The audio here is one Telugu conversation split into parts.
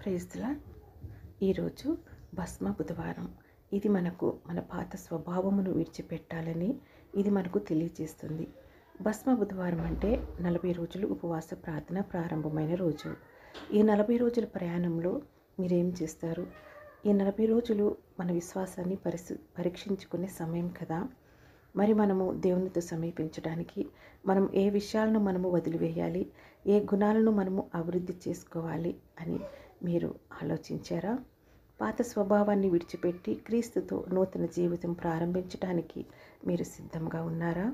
ప్రైజ్లా ఈరోజు భస్మ బుధవారం. ఇది మన పాత స్వభావమును విడిచిపెట్టాలని ఇది మనకు తెలియజేస్తుంది. భస్మ బుధవారం అంటే 40 రోజులు ఉపవాస ప్రార్థన ప్రారంభమైన రోజు. ఈ 40 రోజుల ప్రయాణంలో మీరేం చేస్తారు? ఈ 40 రోజులు మన విశ్వాసాన్ని పరీక్షించుకునే సమయం కదా. మరి మనము దేవునితో సమీపించడానికి మనం ఏ విషయాలను మనము వదిలివేయాలి, ఏ గుణాలను మనము అభివృద్ధి చేసుకోవాలి అని మీరు ఆలోచించారా? పాత స్వభావాన్ని విడిచిపెట్టి క్రీస్తుతో నూతన జీవితం ప్రారంభించడానికి మీరు సిద్ధంగా ఉన్నారా?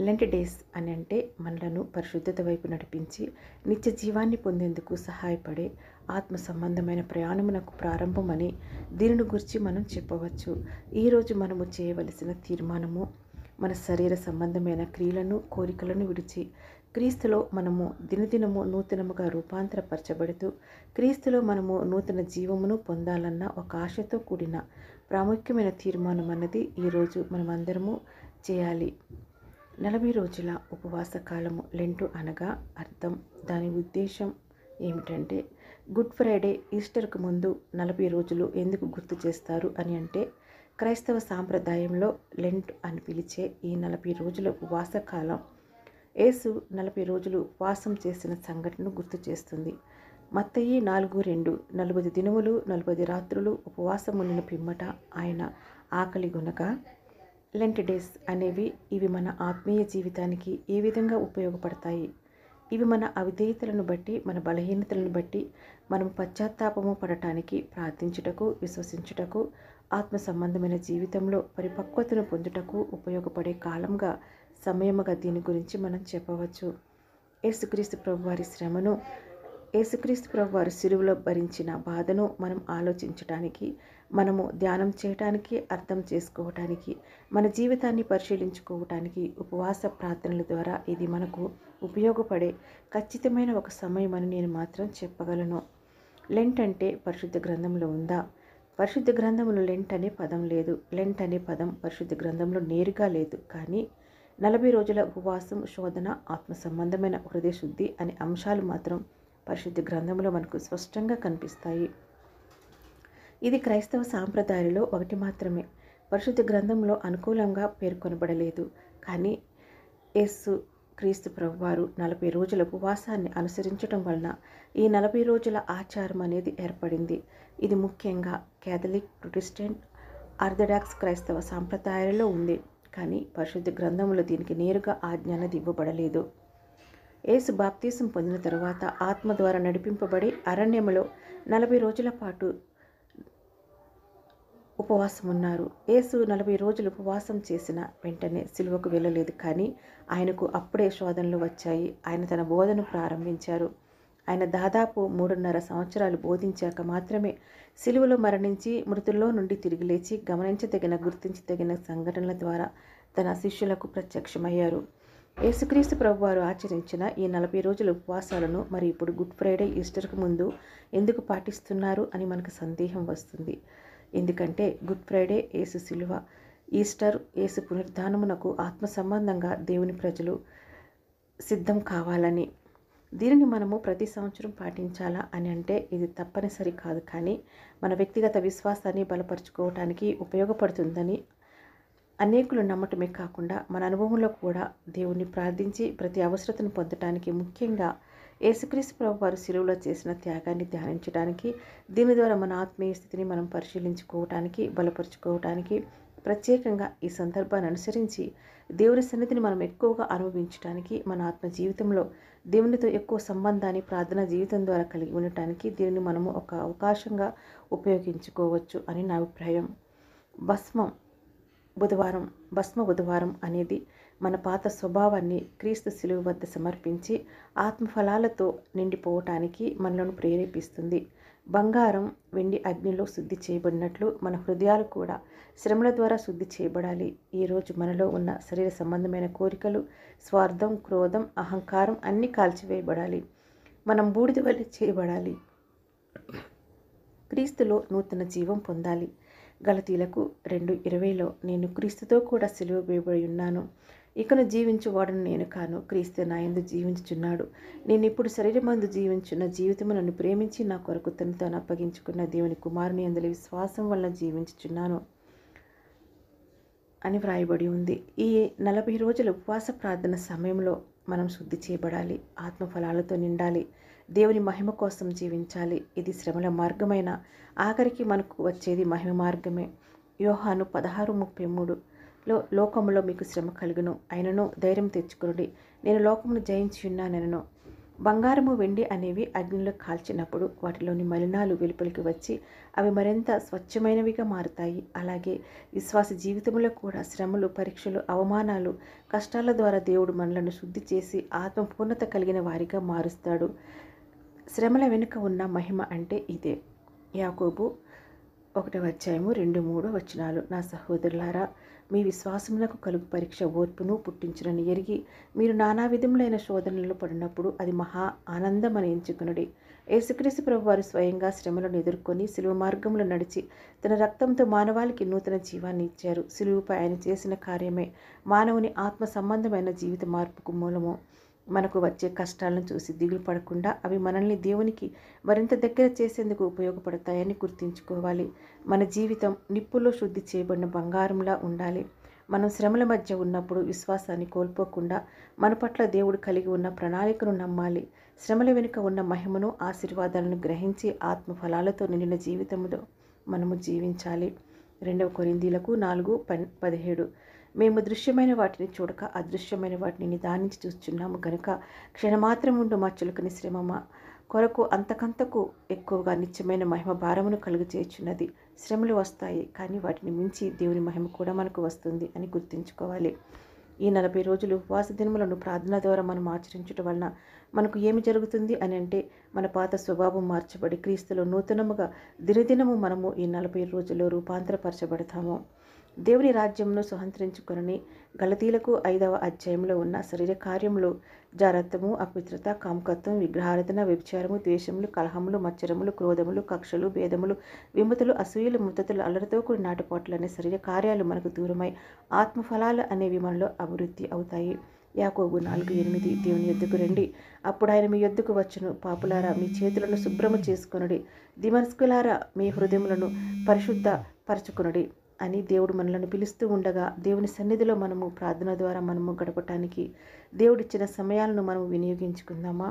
లెంట్ డేస్ అని అంటే మనలను పరిశుద్ధత వైపు నడిపించి నిత్య జీవాన్ని పొందేందుకు సహాయపడే ఆత్మ సంబంధమైన ప్రయాణమునకు ప్రారంభమని దీనిని గురించి మనం చెప్పవచ్చు. ఈరోజు మనము చేయవలసిన తీర్మానము మన శరీర సంబంధమైన క్రియలను కోరికలను విడిచి క్రీస్తులో మనము దినదినము నూతనముగా రూపాంతరపరచబడుతూ క్రీస్తులో మనము నూతన జీవమును పొందాలన్న ఒక ఆశతో కూడిన ప్రాముఖ్యమైన తీర్మానం అన్నది ఈరోజు మనమందరము చేయాలి. 40 రోజుల ఉపవాస కాలము లెంటు అనగా అర్థం, దాని ఉద్దేశం ఏమిటంటే గుడ్ ఫ్రైడే ఈస్టర్కు ముందు 40 రోజులు ఎందుకు గుర్తు చేస్తారు అని అంటే క్రైస్తవ సాంప్రదాయంలో లెంట్ అని పిలిచే ఈ 40 రోజుల ఉపవాస కాలం యేసు 40 రోజులు ఉపవాసం చేసిన సంఘటనను గుర్తు చేస్తుంది. మత్తయి 4:2 40 దినములు 40 రాత్రులు ఉపవాసం ఉండిన పిమ్మట ఆయన ఆకలి గొనగా. లెంట్ డేస్ అనేవి ఇవి మన ఆత్మీయ జీవితానికి ఏ విధంగా ఉపయోగపడతాయి? ఇవి మన అవిధేయతలను బట్టి, మన బలహీనతలను బట్టి మనం పశ్చాత్తాపము పడటానికి, ప్రార్థించుటకు, విశ్వసించుటకు, ఆత్మ సంబంధమైన జీవితంలో పరిపక్వతను పొందుటకు ఉపయోగపడే కాలంగా, సమయముగా దీని గురించి మనం చెప్పవచ్చు. యేసుక్రీస్తు ప్రభువారి శ్రమను, యేసుక్రీస్తు ప్రభువారు సిలువలో భరించిన బాధను మనం ఆలోచించటానికి, మనము ధ్యానం చేయటానికి, అర్థం చేసుకోవటానికి, మన జీవితాన్ని పరిశీలించుకోవటానికి ఉపవాస ప్రార్థనల ద్వారా ఇది మనకు ఉపయోగపడే ఖచ్చితమైన ఒక సమయం అని నేను మాత్రం చెప్పగలను. లెంట్ అంటే పరిశుద్ధ గ్రంథంలో ఉందా? పరిశుద్ధ గ్రంథంలో లెంట్ అనే పదం లేదు. లెంట్ అనే పదం పరిశుద్ధ గ్రంథంలో నేరుగా లేదు. కానీ 40 రోజుల ఉపవాసం, శోధన, ఆత్మ సంబంధమైన హృదయ శుద్ధి అనే అంశాలు మాత్రం పరిశుద్ధ గ్రంథంలో మనకు స్పష్టంగా కనిపిస్తాయి. ఇది క్రైస్తవ సాంప్రదాయాలలో ఒకటి మాత్రమే. పరిశుద్ధ గ్రంథంలో అనుకూలంగా పేర్కొనబడలేదు. కానీ యేసు క్రీస్తు ప్రభువారు 40 రోజుల ఉపవాసాన్ని అనుసరించడం వలన ఈ 40 రోజుల ఆచారం అనేది ఏర్పడింది. ఇది ముఖ్యంగా క్యాథలిక్, ప్రొటెస్టెంట్, ఆర్థడాక్స్ క్రైస్తవ సాంప్రదాయాలలో ఉంది. కానీ పరిశుద్ధ గ్రంథంలో దీనికి నేరుగా ఆజ్ఞ అనేది ఇవ్వబడలేదు. యేసు బాప్తీసం పొందిన తరువాత ఆత్మ ద్వారా నడిపింపబడి అరణ్యములో 40 రోజుల పాటు ఉపవాసం ఉన్నారు. యేసు 40 రోజులు ఉపవాసం చేసిన వెంటనే సిలువకు వెళ్ళలేదు. కానీ ఆయనకు అప్పుడే శోధనలు వచ్చాయి. ఆయన తన బోధను ప్రారంభించారు. ఆయన దాదాపు 3.5 సంవత్సరాలు బోధించాక మాత్రమే సిలువలో మరణించి మృతుల్లో నుండి తిరిగి లేచి గుర్తించదగిన సంఘటనల ద్వారా తన శిష్యులకు ప్రత్యక్షమయ్యారు. యేసుక్రీస్తు ప్రభువారు ఆచరించిన ఈ 40 రోజుల ఉపవాసాలను మరి ఇప్పుడు గుడ్ ఫ్రైడే, ఈస్టర్కు ముందు ఎందుకు పాటిస్తున్నారు అని మనకు సందేహం వస్తుంది. ఎందుకంటే గుడ్ ఫ్రైడే యేసు సిలువ, ఈస్టర్ యేసు పునరుద్ధానమునకు ఆత్మ సంబంధంగా దేవుని ప్రజలు సిద్ధం కావాలని. దీనిని మనము ప్రతి సంవత్సరం పాటించాలా అని అంటే ఇది తప్పనిసరి కాదు. కానీ మన వ్యక్తిగత విశ్వాసాన్ని బలపరుచుకోవటానికి ఉపయోగపడుతుందని అనేకులు నమ్మటమే కాకుండా మన అనుభవంలో కూడా దేవుణ్ణి ప్రార్థించి ప్రతి అవసరతను పొందటానికి, ముఖ్యంగా యేసుక్రీస్తు ప్రభువారు సిలువలో చేసిన త్యాగాన్ని ధ్యానించడానికి, దీని ద్వారా మన ఆత్మీయ స్థితిని మనం పరిశీలించుకోవటానికి, బలపరుచుకోవటానికి, ప్రత్యేకంగా ఈ సందర్భాన్ని అనుసరించి దేవుని సన్నిధిని మనం ఎక్కువగా అనుభవించడానికి, మన ఆత్మ జీవితంలో దేవునితో ఎక్కువ సంబంధాన్ని ప్రార్థనా జీవితం ద్వారా కలిగి ఉండటానికి దీనిని మనము ఒక అవకాశంగా ఉపయోగించుకోవచ్చు అని నా అభిప్రాయం. భస్మ బుధవారం అనేది మన పాత స్వభావాన్ని క్రీస్తు సిలువ వద్ద సమర్పించి ఆత్మఫలాలతో నిండిపోవటానికి మనలను ప్రేరేపిస్తుంది. బంగారం, వెండి అగ్నిలో శుద్ధి చేయబడినట్లు మన హృదయాలు కూడా శ్రమల ద్వారా శుద్ధి చేయబడాలి. ఈరోజు మనలో ఉన్న శరీర సంబంధమైన కోరికలు, స్వార్థం, క్రోధం, అహంకారం అన్నీ కాల్చివేయబడాలి. మనం బూడిద వలె చేయబడాలి. క్రీస్తులో నూతన జీవం పొందాలి. గలతీలకు 2:20లో నేను క్రీస్తుతో కూడా సిలువ వేయబడి ఉన్నాను. ఇకను జీవించువాడను నేను కాను, క్రీస్తు నా యందు జీవించుచున్నాడు. నేను ఇప్పుడు శరీరమందు జీవించున్న జీవితము నన్ను ప్రేమించి నా కొరకు తను తాను అప్పగించుకున్న దేవుని కుమారుని యందలి విశ్వాసం వలన జీవించుచున్నాను అని వ్రాయబడి ఉంది. ఈ 40 రోజుల ఉపవాస ప్రార్థన సమయంలో మనం శుద్ధి చేయబడాలి, ఆత్మఫలాలతో నిండాలి, దేవుని మహిమ కోసం జీవించాలి. ఇది శ్రమల మార్గమైన ఆఖరికి మనకు వచ్చేది మహిమ మార్గమే. యోహాను 16:33 లోకములో మీకు శ్రమ కలుగును, అయినను ధైర్యం తెచ్చుకొనుడి, నేను లోకమును జయించి ఉన్నానెనను. బంగారము వెండి అనేవి అగ్నిలో కాల్చినప్పుడు వాటిలోని మలినాలు వెలుపలికి వచ్చి అవి మరింత స్వచ్ఛమైనవిగా మారుతాయి. అలాగే విశ్వాస జీవితంలో కూడా శ్రమలు, పరీక్షలు, అవమానాలు, కష్టాల ద్వారా దేవుడు మనలను శుద్ధి చేసి ఆత్మ పూర్ణత కలిగిన వారిగా మారుస్తాడు. శ్రమల వెనుక ఉన్న మహిమ అంటే ఇదే. యాకోబు 1:2-3 నా సహోదరులారా, మీ విశ్వాసమునకు కలుగు పరీక్ష ఓర్పును పుట్టించునని ఎరిగి మీరు నానా విధములైన శోధనలు పడినప్పుడు అది మహా ఆనందమని ఎంచుకునుడి. యేసుక్రీస్తు ప్రభువారు స్వయంగా శ్రమలను ఎదుర్కొని సిలువ మార్గంలో నడిచి తన రక్తంతో మానవాళికి నూతన జీవాన్ని ఇచ్చారు. సిలువపై ఆయన చేసిన కార్యమే మానవుని ఆత్మ సంబంధమైన జీవిత మార్పుకు మూలము. మనకు వచ్చే కష్టాలను చూసి దిగులు పడకుండా అవి మనల్ని దేవునికి మరింత దగ్గర చేసేందుకు ఉపయోగపడతాయని గుర్తుంచుకోవాలి. మన జీవితం నిప్పుల్లో శుద్ధి చేయబడిన బంగారంలా ఉండాలి. మనం శ్రమల మధ్య ఉన్నప్పుడు విశ్వాసాన్ని కోల్పోకుండా మన పట్ల దేవుడు కలిగి ఉన్న ప్రణాళికను నమ్మాలి. శ్రమల వెనుక ఉన్న మహిమను, ఆశీర్వాదాలను గ్రహించి ఆత్మ ఫలాలతో నిండిన జీవితంలో మనము జీవించాలి. 2 కొరింథీయులకు 4:17 మేము దృశ్యమైన వాటిని చూడక అదృశ్యమైన వాటిని నిదానించి చూస్తున్నాము కనుక క్షణమాత్రం ఉండు మా చులకని శ్రమ మా కొరకు అంతకంతకు ఎక్కువగా నిత్యమైన మహిమ భారమును కలుగు చేయుచున్నది. శ్రమలు వస్తాయి, కానీ వాటిని మించి దేవుని మహిమ కూడా మనకు వస్తుంది అని గుర్తుంచుకోవాలి. ఈ 40 రోజులు ఉపవాస దినములను ప్రార్థన ద్వారా మనం ఆచరించడం వలన మనకు ఏమి జరుగుతుంది అని అంటే, మన పాత స్వభావం మార్చబడి క్రీస్తులో నూతనముగా దినదినము మనము ఈ 40 రోజుల్లో రూపాంతరపరచబడతాము. దేవుని రాజ్యమును స్వతంత్రించుకొనని గలతీలకు 5వ అధ్యాయంలో ఉన్న శరీర కార్యములు జారత్వము, అపవిత్రత, కాముకత్వం, విగ్రహారాధన, వ్యభిచారము, ద్వేషములు, కలహములు, మత్సరములు, క్రోధములు, కక్షలు, భేదములు, విమతులు, అసూయలు, ముత్తతులు, అల్లరితో కూడిన నాటుపాట్లు అనే శరీర కార్యాలు మనకు దూరమై ఆత్మఫలాలు అనేవి మనలో అభివృద్ధి అవుతాయి. యాకోబు 4:8 దేవుని యొద్దకు రండి, అప్పుడు ఆయన మీ యొద్దకు వచ్చును. పాపులారా, మీ చేతులను శుభ్రము చేసుకొనుడి, దిమస్కులారా మీ హృదయములను పరిశుద్ధ పరచుకొనుడి అని దేవుడు మనలను పిలుస్తూ ఉండగా, దేవుని సన్నిధిలో మనము ప్రార్థన ద్వారా మనము గడపటానికి దేవుడిచ్చిన సమయాలను మనము వినియోగించుకుందామా?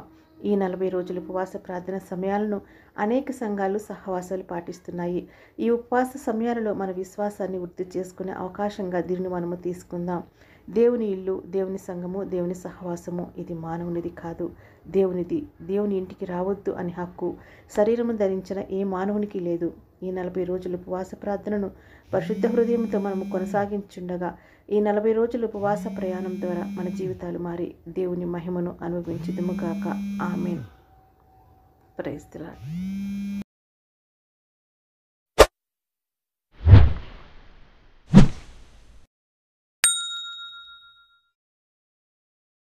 ఈ 40 రోజుల ఉపవాస ప్రార్థన సమయాలను అనేక సంఘాలు, సహవాసాలు పాటిస్తున్నాయి. ఈ ఉపవాస సమయాలలో మన విశ్వాసాన్ని వృద్ధి చేసుకునే అవకాశంగా దీనిని మనము తీసుకుందాం. దేవుని ఇల్లు, దేవుని సంఘము, దేవుని సహవాసము ఇది మానవునిది కాదు, దేవునిది. దేవుని ఇంటికి రావద్దు అని హక్కు శరీరము ధరించిన ఏ మానవునికి లేదు. ఈ 40 రోజుల ఉపవాస ప్రార్థనను పరిశుద్ధ హృదయంతో మనము కొనసాగించుండగా ఈ 40 రోజుల ఉపవాస ప్రయాణం ద్వారా మన జీవితాలు మారి దేవుని మహిమను అనుభవించుదుముగాక. ఆమేన్. Praise the lord.